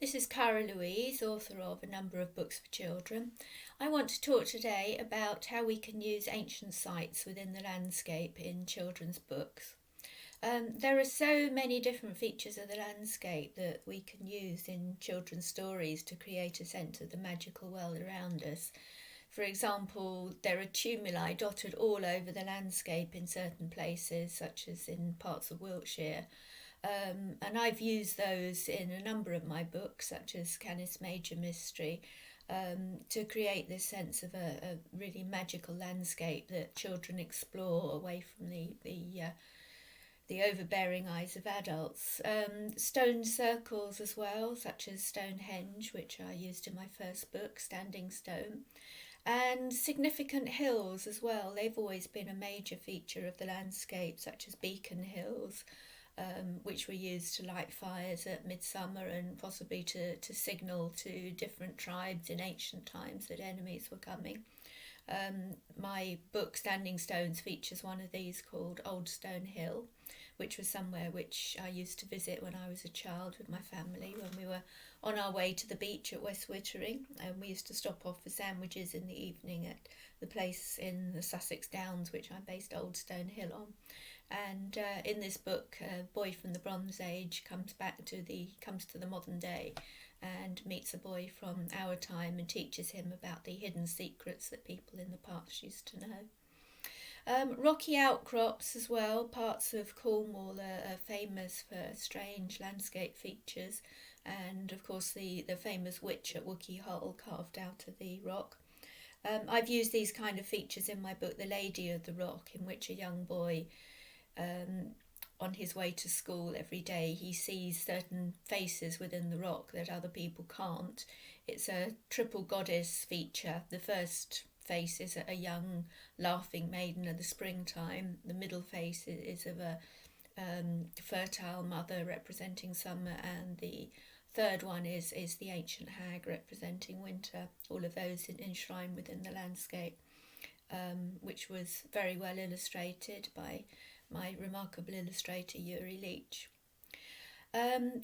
This is Cara Louise, author of a number of books for children. I want to talk today about how we can use ancient sites within the landscape in children's books. There are so many different features of the landscape that we can use in children's stories to create a sense of the magical world around us. For example, there are tumuli dotted all over the landscape in certain places, such as in parts of Wiltshire. And I've used those in a number of my books, such as Cannis Major Mystery, to create this sense of a really magical landscape that children explore away from the overbearing eyes of adults. Stone circles as well, such as Stonehenge, which I used in my first book, Standing Stone. And significant hills as well. They've always been a major feature of the landscape, such as Beacon Hills, which were used to light fires at midsummer and possibly to signal to different tribes in ancient times that enemies were coming. My book Standing Stones features one of these called Old Stone Hill, which was somewhere which I used to visit when I was a child with my family when we were on our way to the beach at West Wittering, and we used to stop off for sandwiches in the evening at the place in the Sussex Downs which I based Old Stone Hill on. And in this book, a boy from the Bronze Age comes to the modern day and meets a boy from our time and teaches him about the hidden secrets that people in the past used to know. Rocky outcrops as well. Parts of Cornwall are famous for strange landscape features, and of course the famous witch at Wookey Hole carved out of the rock. I've used these kind of features in my book The Lady of the Rock, in which a young boy on his way to school every day, he sees certain faces within the rock that other people can't. It's a triple goddess feature. The first face is a young laughing maiden of the springtime. The middle face is of a fertile mother representing summer, and the third one is the ancient hag representing winter. All of those enshrined within the landscape, which was very well illustrated by my remarkable illustrator Yuri Leach.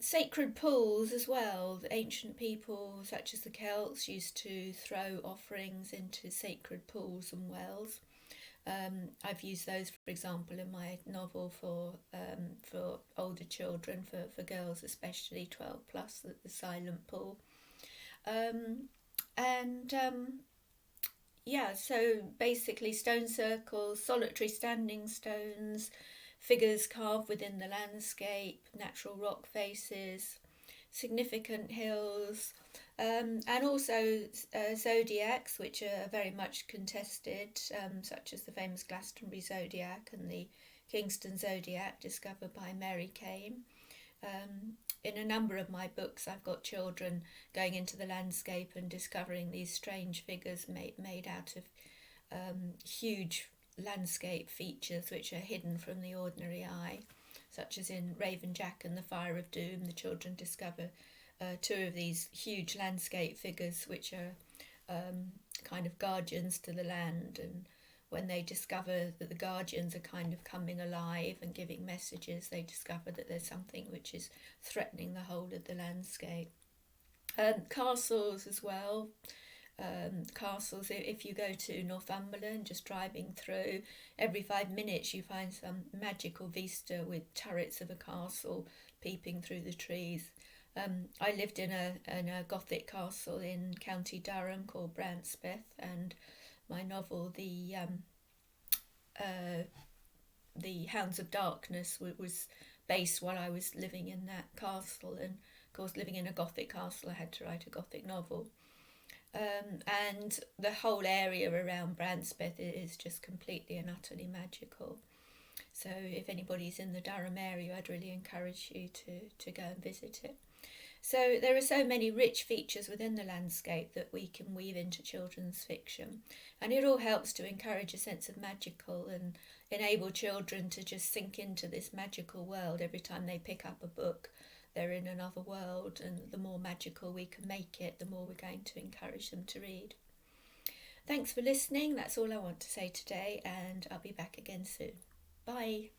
Sacred pools as well. The ancient people such as the Celts used to throw offerings into sacred pools and wells. I've used those, for example, in my novel for older children, for girls especially, 12 plus, the silent pool. So basically stone circles, solitary standing stones, figures carved within the landscape, natural rock faces, significant hills, and also zodiacs, which are very much contested, such as the famous Glastonbury zodiac and the Kingston zodiac discovered by Mary Kane. In a number of my books, I've got children going into the landscape and discovering these strange figures made out of huge landscape features which are hidden from the ordinary eye, such as in Raven Jack and the Fire of Doom. The children discover two of these huge landscape figures which are kind of guardians to the land, and when they discover that the guardians are kind of coming alive and giving messages, they discover that there's something which is threatening the whole of the landscape. Castles as well. Castles, if you go to Northumberland, just driving through, every 5 minutes you find some magical vista with turrets of a castle peeping through the trees. I lived in a Gothic castle in County Durham called Branspeth, and my novel, the Hounds of Darkness, was based while I was living in that castle, and of course living in a Gothic castle I had to write a Gothic novel. And the whole area around Branspeth is just completely and utterly magical. So if anybody's in the Durham area, I'd really encourage you to go and visit it. So there are so many rich features within the landscape that we can weave into children's fiction, and it all helps to encourage a sense of magical and enable children to just sink into this magical world. Every time they pick up a book, they're in another world, and the more magical we can make it, the more we're going to encourage them to read. Thanks for listening. That's all I want to say today, and I'll be back again soon. Bye.